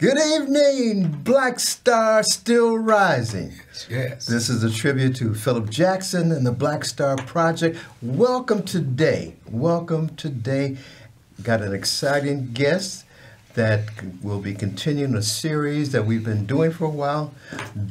Good evening, Black Star Still Rising. Yes. This is a tribute to Philip Jackson and the Black Star Project. Welcome today. Got an exciting guest that will be continuing a series that we've been doing for a while.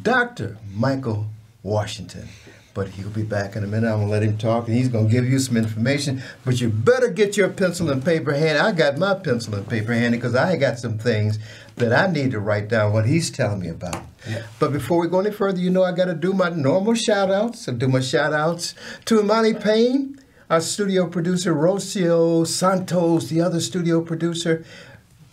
Dr. Michael Washington. But he'll be back in a minute. I'm going to let him talk, and he's going to give you some information. But you better get your pencil and paper handy. I got my pencil and paper handy because I got some things that I need to write down what he's telling me about. Yeah. But before we go any further, you know I got to do my normal shout-outs. I do my shout-outs to Imani Payne, our studio producer, Rocio Santos, the other studio producer.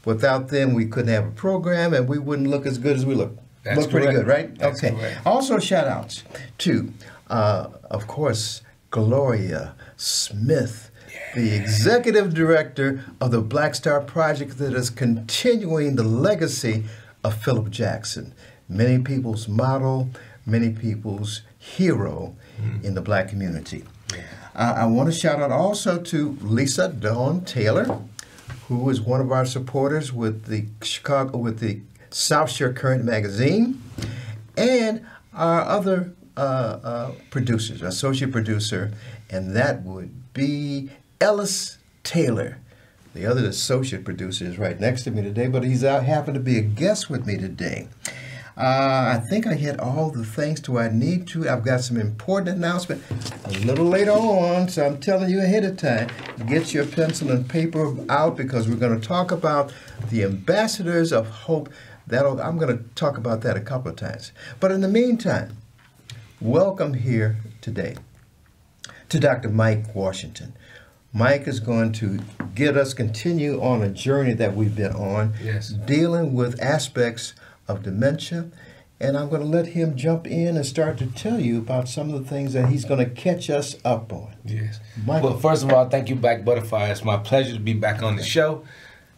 Without them, we couldn't have a program, and we wouldn't look as good as we look. That's look pretty correct. good, right? That's okay. correct. Also, shout-outs to, of course, Gloria Smith, the executive director of the Black Star Project that is continuing the legacy of Philip Jackson. Many people's model, many people's hero in the black community. I want to shout out also to Lisa Dawn Taylor, who is one of our supporters with the South Shore Current magazine, and our other producers, associate producer, and that would be Ellis Taylor. The other associate producer is right next to me today, but he's out happened to be a guest with me today. I think I hit all the things to I need to. I've got some important announcement a little later on, so I'm telling you ahead of time, get your pencil and paper out because we're going to talk about the Ambassadors of Hope. I'm going to talk about that a couple of times. But in the meantime, welcome here today to Dr. Mike Washington. Mike is going to continue on a journey that we've been on, dealing with aspects of dementia, and I'm going to let him jump in and start to tell you about some of the things that he's going to catch us up on. Yes. Michael. Well, first of all, thank you, Black Butterfly. It's my pleasure to be back on the show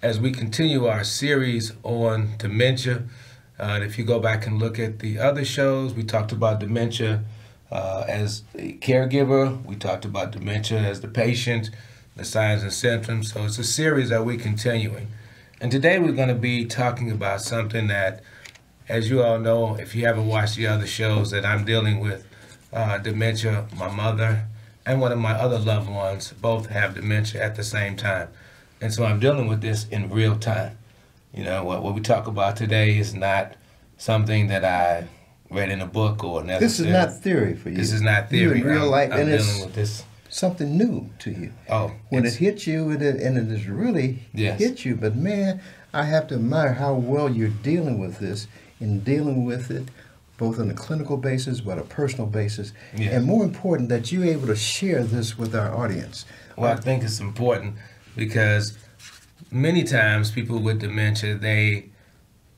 as we continue our series on dementia. If you go back and look at the other shows, we talked about dementia as the caregiver. We talked about dementia as the patient, the signs and symptoms. So it's a series that we're continuing. And today we're going to be talking about something that, as you all know, if you haven't watched the other shows, that I'm dealing with dementia. My mother and one of my other loved ones both have dementia at the same time. And so I'm dealing with this in real time. You know, what we talk about today is not something that I read in a book or necessarily. This is not theory for you. This is not theory. You in real life, I'm and dealing it's with this. something new to you. Oh, when it hits you, and it has really hit you. But man, I have to admire how well you're dealing with this, and dealing with it both on a clinical basis, but a personal basis, and more important, that you're able to share this with our audience. Well, I think it's important because many times people with dementia,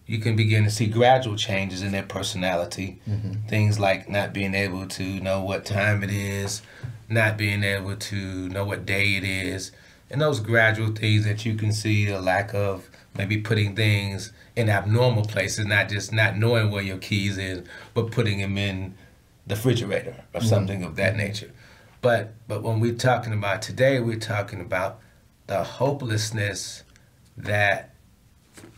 you can begin to see gradual changes in their personality. Things like not being able to know what time it is, not being able to know what day it is, and those gradual things that you can see, a lack of maybe putting things in abnormal places, not just not knowing where your keys is, but putting them in the refrigerator or something of that nature. But when we're talking about today, we're talking about the hopelessness that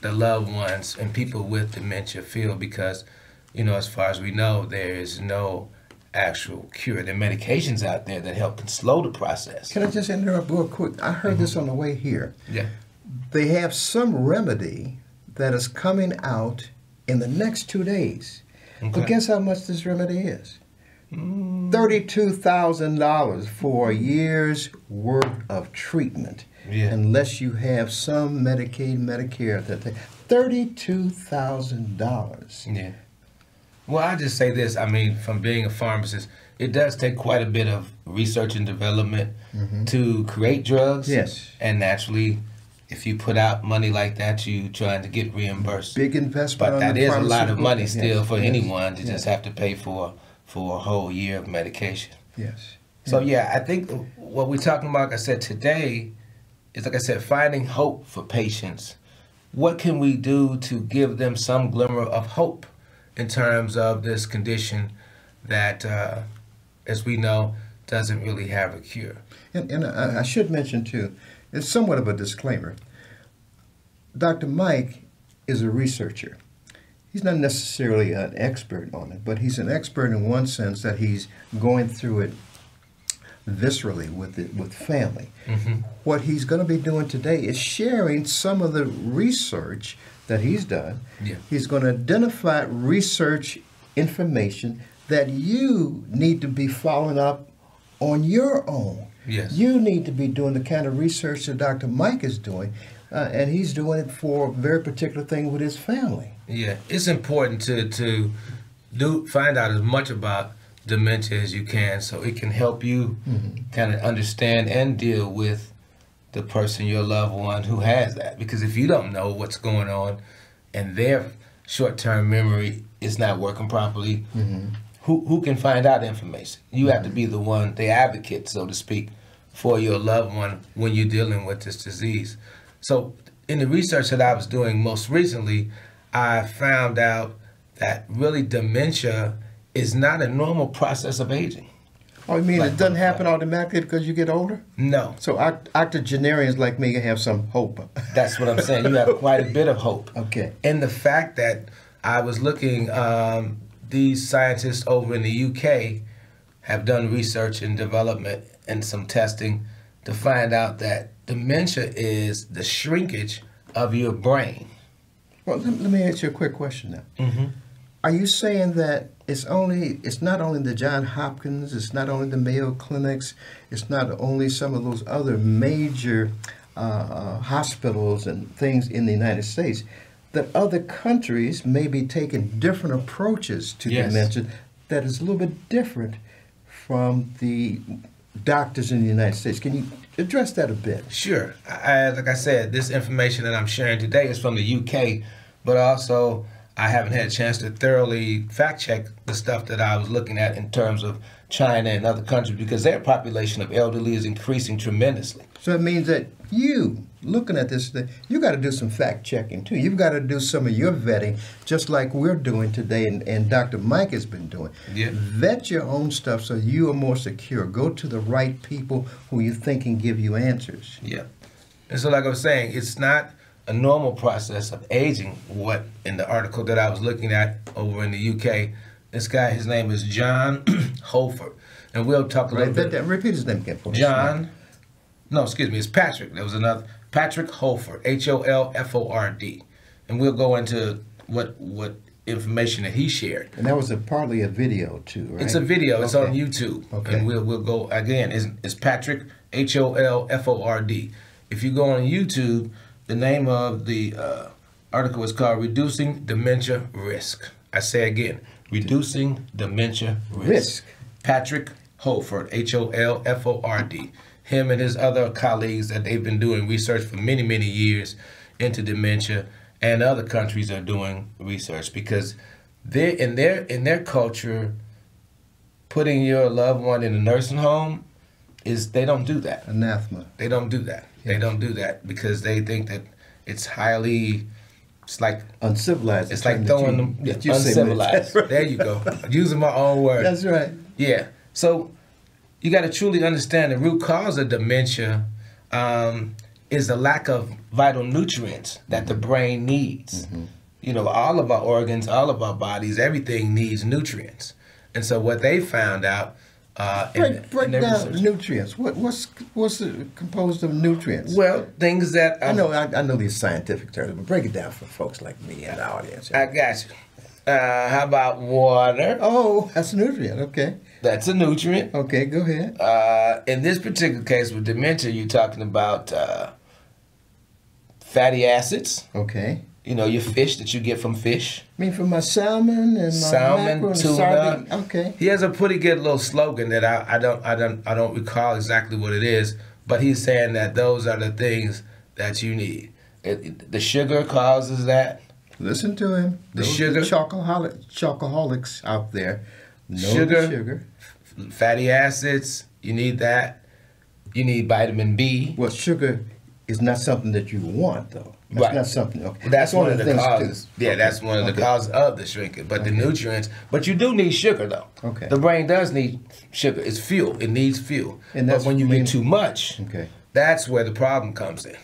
the loved ones and people with dementia feel because, you know, as far as we know, there is no actual cure. There are medications out there that help and slow the process. Can I just interrupt real quick? I heard this on the way here. Yeah. They have some remedy that is coming out in the next 2 days. Okay. But guess how much this remedy is? $32,000 for a year's worth of treatment. Unless you have some Medicaid, Medicare, $32,000. Yeah. Well, I just say this. I mean, from being a pharmacist, it does take quite a bit of research and development to create drugs. Yes. And naturally, if you put out money like that, you trying to get reimbursed. Big investment. But that is a lot of money still for anyone to just have to pay for a whole year of medication. Yes. So yeah, I think what we're talking about, like I said, today is, like I said, finding hope for patients. What can we do to give them some glimmer of hope in terms of this condition that, as we know, doesn't really have a cure? And I should mention, too, it's somewhat of a disclaimer. Dr. Mike is a researcher. He's not necessarily an expert on it, but he's an expert in one sense that he's going through it viscerally with family. What he's going to be doing today is sharing some of the research that he's done. He's going to identify research information that you need to be following up on your own. You need to be doing the kind of research that Dr. Mike is doing, and he's doing it for a very particular thing with his family. It's important to find out as much about dementia as you can, so it can help you kind of understand and deal with the person, your loved one, who has that. Because if you don't know what's going on and their short-term memory is not working properly, who can find out information? You have to be the one, the advocate, so to speak, for your loved one when you're dealing with this disease. So in the research that I was doing most recently, I found out that really dementia is not a normal process of aging. Oh, you mean it doesn't happen automatically because you get older? No. So octogenarians like me have some hope. That's what I'm saying. You have quite a bit of hope. Okay. And the fact that I was looking, these scientists over in the UK have done research and development and some testing to find out that dementia is the shrinkage of your brain. Well, let me ask you a quick question now. Are you saying that it's not only the Johns Hopkins, it's not only the Mayo Clinics, it's not only some of those other major hospitals and things in the United States, that other countries may be taking different approaches to dementia that is a little bit different from the doctors in the United States? Can you address that a bit? Sure. Like I said, this information that I'm sharing today is from the UK, but also I haven't had a chance to thoroughly fact check the stuff that I was looking at in terms of China and other countries, because their population of elderly is increasing tremendously. So it means that you, looking at this, you got to do some fact checking too. You've got to do some of your vetting, just like we're doing today and Dr. Mike has been doing. Vet your own stuff so you are more secure. Go to the right people who you think can give you answers. And so like I was saying, it's not a normal process of aging. What in the article that I was looking at over in the UK, this guy, his name is John Holford, and we'll talk a little bit. Repeat his name again for me. It's Patrick. There was another Patrick Holford, Holford, and we'll go into what information that he shared. And that was partly a video too, right? It's a video. It's on YouTube, and we'll go again. It's Patrick Holford. If you go on YouTube, the name of the article is called "Reducing Dementia Risk." I say again, "Reducing Dementia Risk." Patrick Holford, Holford. Him and his other colleagues that they've been doing research for many, many years into dementia, and other countries are doing research because they're in their culture, putting your loved one in a nursing home they don't do that. Anathema. They don't do that. They don't do that because they think that it's like uncivilized. It's like throwing them uncivilized. There you go. Using my own word. That's right. Yeah. So you got to truly understand the root cause of dementia is the lack of vital nutrients that the brain needs. You know, all of our organs, all of our bodies, everything needs nutrients. And so what they found out break down nutrients. What's composed of nutrients? Well, things that I know these scientific terms, but break it down for folks like me and the audience. I got you. How about water? Oh, that's a nutrient. Okay. That's a nutrient. Okay, go ahead. In this particular case with dementia, you're talking about fatty acids. Okay. You know, your fish that you get from fish. I mean, from my salmon and my mackerel and tuna. sardine. Okay. He has a pretty good little slogan that I don't recall exactly what it is, but he's saying that those are the things that you need. The sugar causes that. Listen to him. The sugar. Chocoholics out there. Sugar. Fatty acids. You need that. You need vitamin B. Well, sugar is not something that you want, though. That's not something. Okay. That's one of the causes. Yeah, that's one of the causes of the shrinking. But the nutrients. But you do need sugar, though. Okay. The brain does need sugar. It's fuel. It needs fuel. And that's but when you get too much, okay, that's where the problem comes in.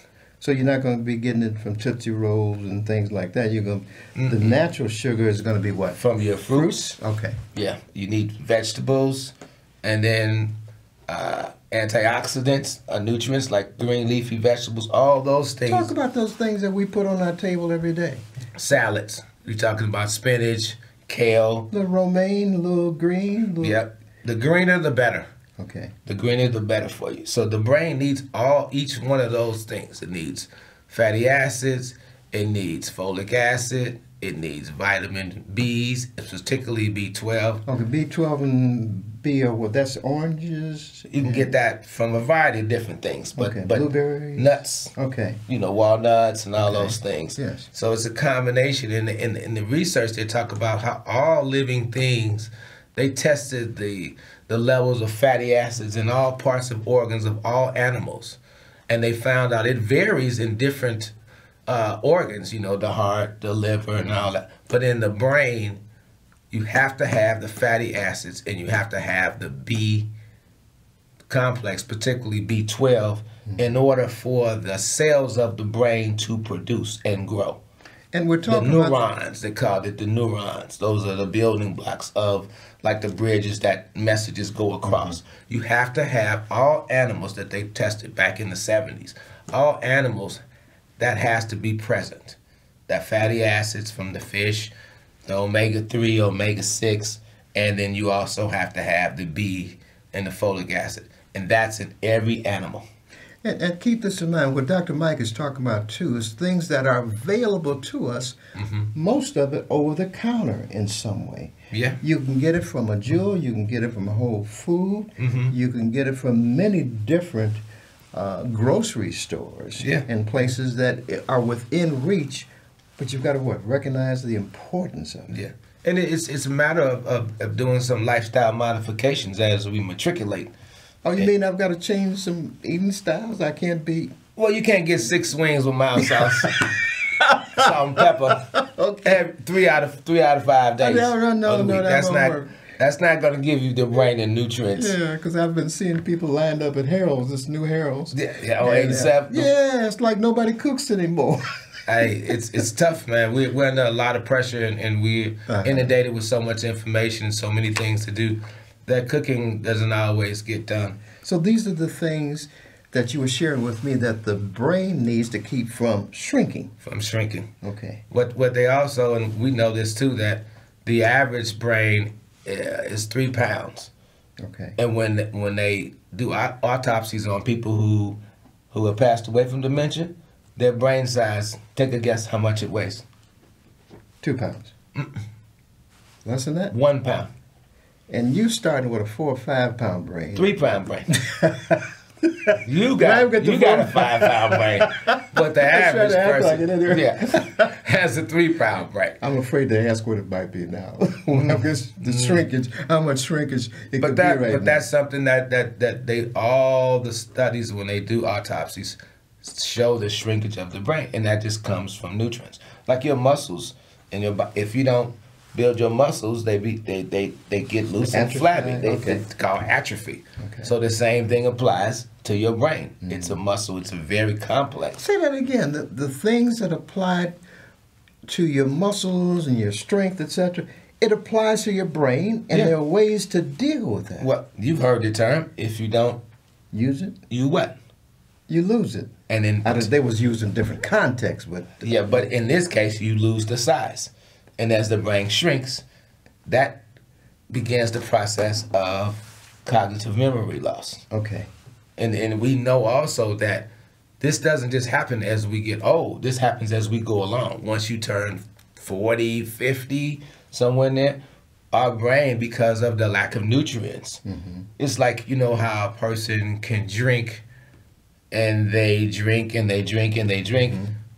So you're not going to be getting it from Tootsie Rolls and things like that. You're going the natural sugar is going to be what? From your fruits. Okay. Yeah, you need vegetables, and then antioxidants, nutrients like green leafy vegetables, all those things. Talk about those things that we put on our table every day. Salads. You're talking about spinach, kale. Little romaine, little green. Little... Yep. The greener, the better. Okay. The greener, the better for you. So the brain needs each one of those things. It needs fatty acids. It needs folic acid. It needs vitamin B's, particularly B12. Okay, B12 and B are what? That's oranges? You can get that from a variety of different things. But, okay. but blueberries? Nuts. Okay. You know, walnuts and all those things. Yes. So it's a combination. In the research, they talk about how all living things, they tested the levels of fatty acids in all parts of organs of all animals. And they found out it varies in different organs, you know, the heart, the liver, and all that. But in the brain, you have to have the fatty acids and you have to have the B complex, particularly B12, in order for the cells of the brain to produce and grow. And we're talking the about neurons, they called it the neurons. Those are the building blocks of, like the bridges that messages go across. You have to have all animals that they tested back in the 70s. All animals, that has to be present. That fatty acids from the fish, the omega-3, omega-6, and then you also have to have the B and the folic acid. And that's in every animal. And keep this in mind, what Dr. Mike is talking about too is things that are available to us, most of it over the counter in some way. Yeah. You can get it from a Jewel, you can get it from a Whole Food, you can get it from many different grocery stores and places that are within reach, but you've got to what? Recognize the importance of it. Yeah. And it's a matter of doing some lifestyle modifications as we matriculate. Oh, you mean I've got to change some eating styles? I can't be... Well, you can't get 6 wings with mild sauce, salt and pepper. Okay. 3 out of 5 days. No, that's won't not work. That's not going to give you the brain and nutrients. Yeah, because I've been seeing people lined up at Harold's, this new Harold's. Yeah, on 87. Yeah, it's like nobody cooks anymore. Hey, it's tough, man. We're under a lot of pressure, and we're inundated with so much information and so many things to do that cooking doesn't always get done. So these are the things that you were sharing with me that the brain needs to keep from shrinking. From shrinking. Okay. What they also, and we know this too, that the average brain is 3 pounds. Okay. And when they do autopsies on people who have passed away from dementia, their brain size, take a guess how much it weighs. 2 pounds. Less than that? 1 pound. And you starting with a 4 or 5 pound brain. 3 pound brain. You got a 5 pound brain, but the average person has a 3 pound brain. I'm afraid to ask what it might be now. The shrinkage, how much shrinkage it could be right now. But that's something that they, all the studies when they do autopsies show the shrinkage of the brain, and that just comes from nutrients. Like your muscles, and if you don't build your muscles, they get loose and flabby. It's called atrophy. Okay. So the same thing applies to your brain. It's a muscle. It's a very complex. Say that again. The things that apply to your muscles and your strength, etc., it applies to your brain, and there are ways to deal with that. Well, you've heard the term. If you don't use it, you what? You lose it. And then they was used in different contexts, but but in this case, you lose the size. And as the brain shrinks, that begins the process of cognitive memory loss. Okay. And we know also that this doesn't just happen as we get old. This happens as we go along. Once you turn 40, 50, somewhere in there, our brain, because of the lack of nutrients, it's like, you know how a person can drink and they drink and they drink and they drink.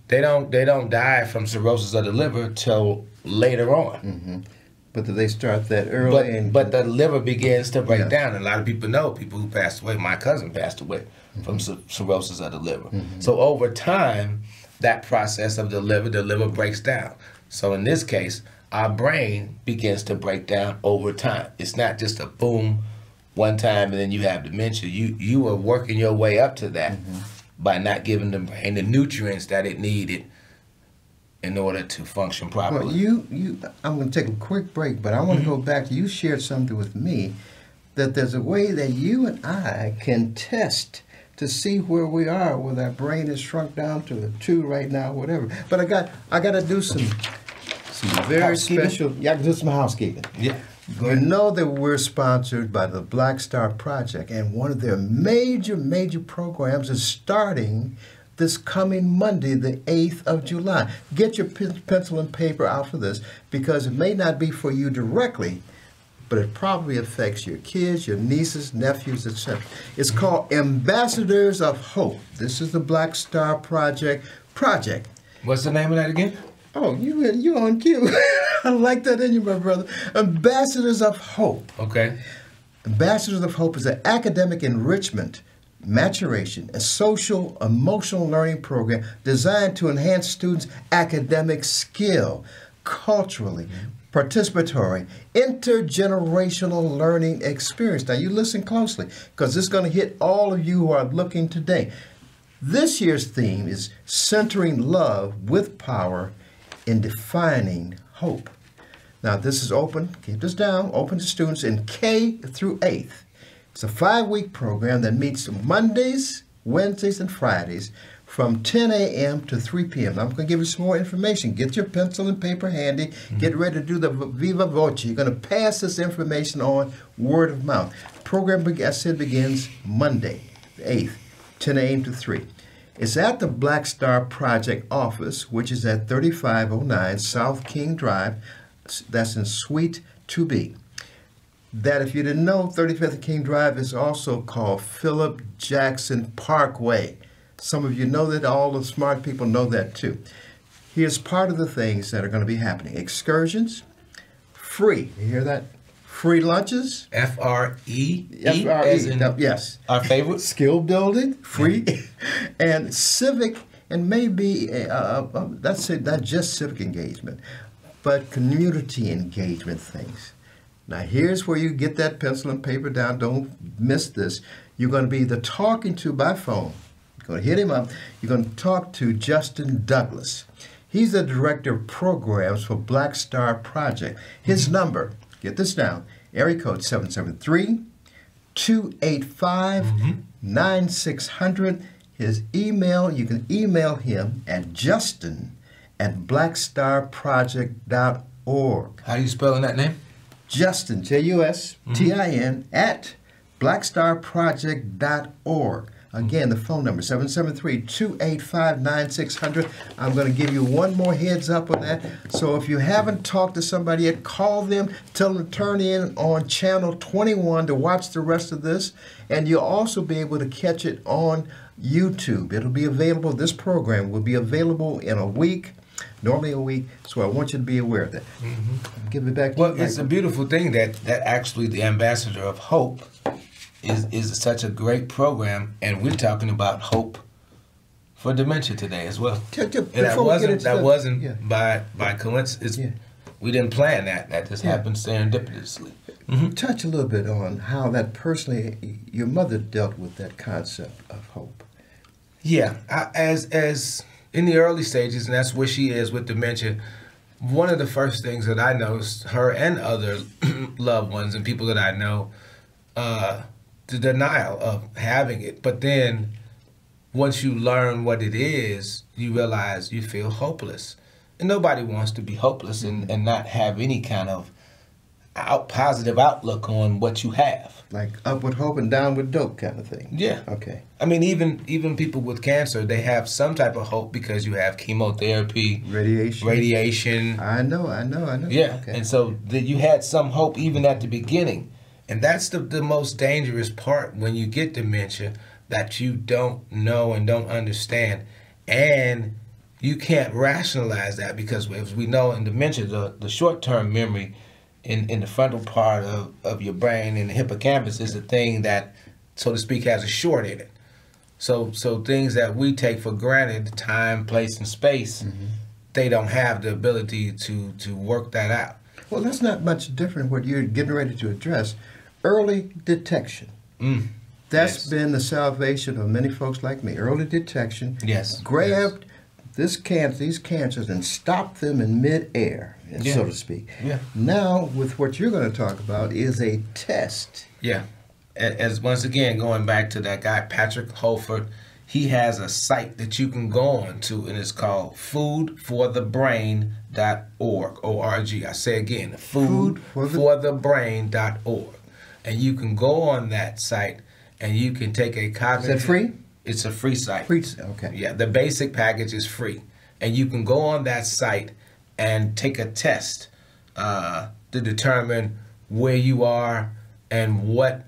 They don't die from cirrhosis of the liver till later on. But they start that early. But the liver begins to break down. And a lot of people know people who passed away. My cousin passed away from cirrhosis of the liver. So over time, that process of the liver breaks down. So in this case, our brain begins to break down over time. It's not just a boom one time and then you have dementia. You are working your way up to that. by not giving the brain the nutrients that it needed in order to function properly. Well, I'm going to take a quick break, but I want to go back. You shared something with me that there's a way that you and I can test to see where we are, whether our brain is shrunk down to a 2 right now, whatever. But I got to do some very special. Yeah, I can do some housekeeping. Yeah. You know that we're sponsored by the Black Star Project, and one of their major programs is starting this coming Monday, the 8th of July. Get your pencil and paper out for this, because it may not be for you directly, but it probably affects your kids, your nieces, nephews, etc. It's called Ambassadors of Hope. This is the Black Star Project. What's the name of that again? Oh, you on cue. I like that in you, my brother. Ambassadors of Hope. Okay. Ambassadors of Hope is an academic enrichment, maturation, and social emotional learning program designed to enhance students' academic skill, culturally, participatory, intergenerational learning experience. Now, you listen closely, because this is going to hit all of you who are looking today. This year's theme is centering love with power in defining hope. Now, this is open, keep this down, open to students in K through 8th. It's a 5-week program that meets Mondays, Wednesdays, and Fridays from 10 a.m. to 3 p.m. Now, I'm going to give you some more information. Get your pencil and paper handy. Get ready to do the Viva Voce. You're going to pass this information on word of mouth. The program, as I said, begins Monday, the 8th, 10 a.m. to 3. It's at the Black Star Project office, which is at 3509 South King Drive. That's in Suite 2B. That, if you didn't know, 35th King Drive is also called Philip Jackson Parkway. Some of you know that. All the smart people know that too. Here's part of the things that are going to be happening. Excursions, free. You hear that? Free lunches. F-R-E? F-R-E, yes. Our favorite? Skill building, free. And civic, and maybe, that's it, not just civic engagement, but community engagement things. Now, here's where you get that pencil and paper down. Don't miss this. You're going to be either talking to by phone. You're going to hit him up. You're going to talk to Justin Douglas. He's the director of programs for Black Star Project. His number, get this down, area code 773-285-9600. His email, you can email him at justin@blackstarproject.org. How are you spelling that name? Justin, Justin, at blackstarproject.org. Again, the phone number, 773-285-9600. I'm going to give you one more heads up on that. So if you haven't talked to somebody yet, call them, tell them to turn in on channel 21 to watch the rest of this. And you'll also be able to catch it on YouTube. It'll be available, this program will be available in a week, normally a week, so I want you to be aware of that. Give it back to you. Well, it's a beautiful thing that actually the Ambassador of Hope is such a great program, and we're talking about hope for dementia today as well. And that wasn't by coincidence. Yeah. We didn't plan that. That just happened serendipitously. Touch a little bit on how that personally, your mother dealt with that concept of hope. Yeah, as in the early stages, and that's where she is with dementia, one of the first things that I noticed, her and other loved ones and people that I know, the denial of having it. But then once you learn what it is, you realize you feel hopeless. And nobody wants to be hopeless and not have any kind of positive outlook on what you have. Like up with hope and down with dope kind of thing. Yeah. Okay. I mean, even people with cancer, they have some type of hope because you have chemotherapy, radiation. I know. Yeah. Okay. And so you had some hope even at the beginning. And that's the most dangerous part when you get dementia, that you don't know and don't understand. And you can't rationalize that, because as we know in dementia, the short-term memory in the frontal part of your brain, in the hippocampus, is the thing that, so to speak, has a short in it. So things that we take for granted, time, place, and space, they don't have the ability to work that out. Well, that's not much different what you're getting ready to address. Early detection. That's been the salvation of many folks like me. Early detection. Yes. Grabbed these cancers and stopped them in midair, so to speak. Yeah. Now, with what you're going to talk about is a test. Yeah. As once again, going back to that guy, Patrick Holford, he has a site that you can go on to, and it's called foodforthebrain.org, O-R-G. I say again, foodforthebrain.org. And you can go on that site, and you can take a cognitive... Is that free? It's a free site. Free, okay. Yeah, the basic package is free. And you can go on that site and take a test to determine where you are and what...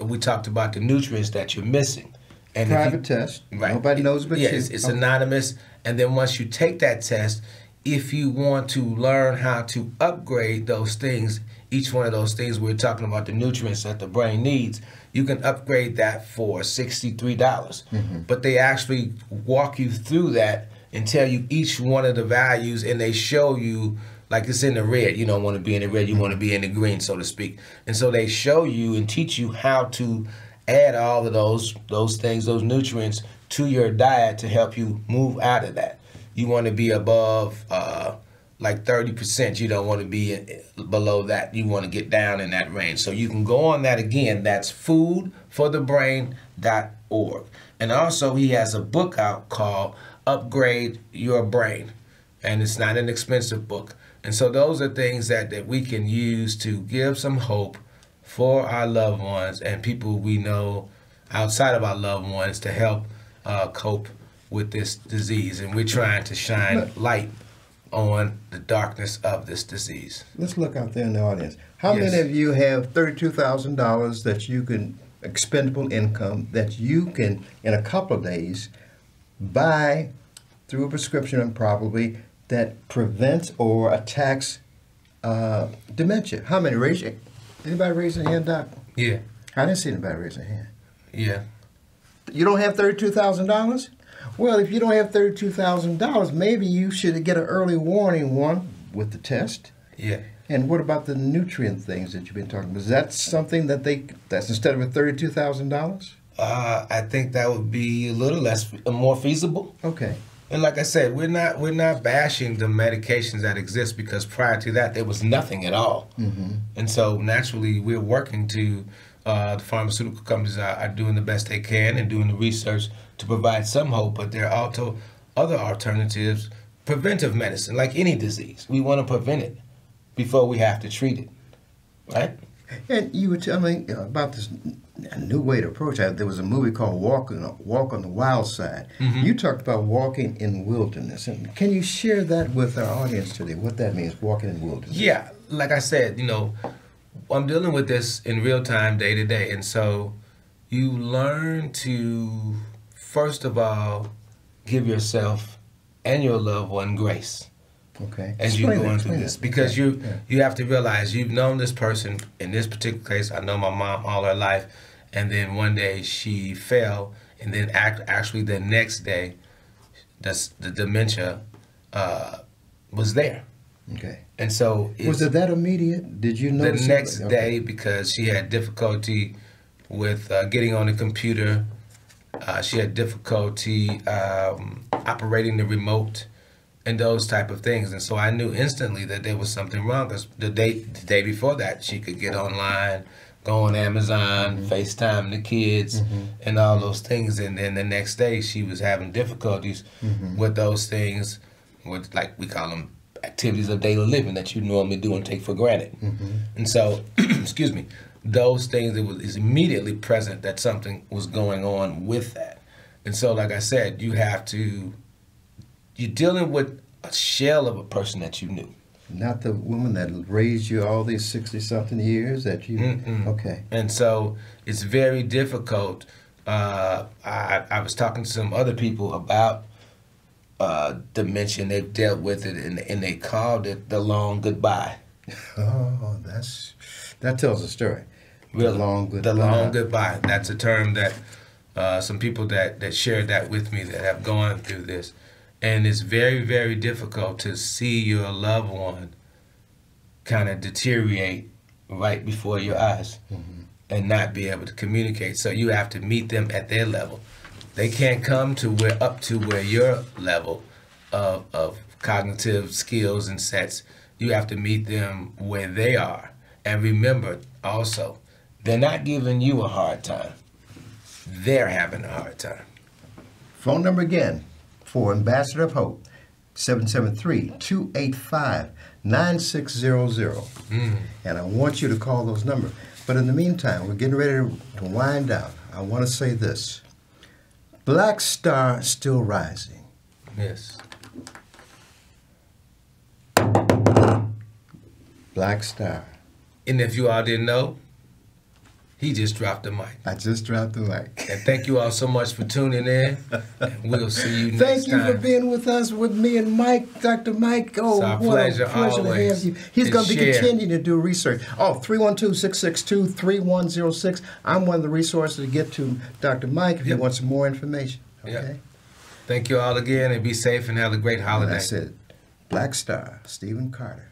We talked about the nutrients that you're missing. And private test. Right. Nobody knows but you. It's anonymous. And then once you take that test, if you want to learn how to upgrade those things, each one of those things we're talking about, the nutrients that the brain needs, you can upgrade that for $63. But they actually walk you through that and tell you each one of the values, and they show you, like it's in the red. You don't want to be in the red. You want to be in the green, so to speak. And so they show you and teach you how to add all of those things, those nutrients, to your diet to help you move out of that. You want to be above like 30%. You don't want to be below that. You want to get down in that range. So you can go on that again. That's foodforthebrain.org. And also he has a book out called Upgrade Your Brain. And it's not an expensive book. And so those are things that we can use to give some hope for our loved ones and people we know outside of our loved ones to help cope with this disease. And we're trying to shine light on the darkness of this disease. Let's look out there in the audience. How many of you have $32,000 that you can, expendable income, that you can, in a couple of days, buy through a prescription probably, that prevents or attacks dementia? How many? Anybody raise their hand, Doc? Yeah. I didn't see anybody raise their hand. Yeah. You don't have $32,000? Well, if you don't have $32,000, maybe you should get an early warning one with the test. Yeah. And what about the nutrient things that you've been talking about? Is that something that's instead of $32,000? I think that would be a little more feasible. Okay. And like I said, we're not bashing the medications that exist, because prior to that there was nothing at all. And so naturally we're working to the pharmaceutical companies are doing the best they can and doing the research to provide some hope, but there are also other alternatives, preventive medicine, like any disease. We want to prevent it before we have to treat it, right? And you were telling me about this new way to approach it. There was a movie called Walk on the Wild Side. You talked about walking in wilderness. And can you share that with our audience today, what that means, walking in wilderness? Yeah, like I said, I'm dealing with this in real time, day to day. And so you learn to, first of all, give yourself and your loved one grace. Okay. As you're going through this, because you have to realize you've known this person. In this particular case, I know my mom all her life, and then one day she fell, and then actually the next day, the dementia was there. Okay. And so was it that immediate? Did you know the next day, because she had difficulty with getting on the computer, she had difficulty operating the remote, and those type of things. And so I knew instantly that there was something wrong, because the day before that, she could get online, go on Amazon, FaceTime the kids, and all those things. And then the next day, she was having difficulties with those things, with, like, we call them activities of daily living that you normally do and take for granted. And so, excuse me, those things, is immediately present that something was going on with that. And so, like I said, you're dealing with a shell of a person that you knew. Not the woman that raised you all these 60-something years that you... Okay. And so it's very difficult. I was talking to some other people about dementia. They've dealt with it, and they called it the long goodbye. Oh, that tells a story. Really? The long goodbye. The long goodbye. That's a term that some people that shared that with me that have gone through this. And it's very, very difficult to see your loved one kind of deteriorate right before your eyes. and not be able to communicate. So you have to meet them at their level. They can't come to where your level of cognitive skills and sets. You have to meet them where they are. And remember also, they're not giving you a hard time. They're having a hard time. Phone number again for Ambassador of Hope, 773-285-9600. And I want you to call those numbers. But in the meantime, we're getting ready to wind down. I want to say this. Black Star still rising. Yes. Black Star. And if you all didn't know, he just dropped the mic. I just dropped the mic. And thank you all so much for tuning in. And we'll see you next time. Thank you for being with us, with me and Mike, Dr. Mike. Oh, it's what pleasure, a pleasure to have you. He's going to be continuing to do research. Oh, 312-662-3106. I'm one of the resources to get to Dr. Mike if you want some more information. Okay. Yep. Thank you all again, and be safe and have a great holiday. That's it. Black Star, Stephen Carter.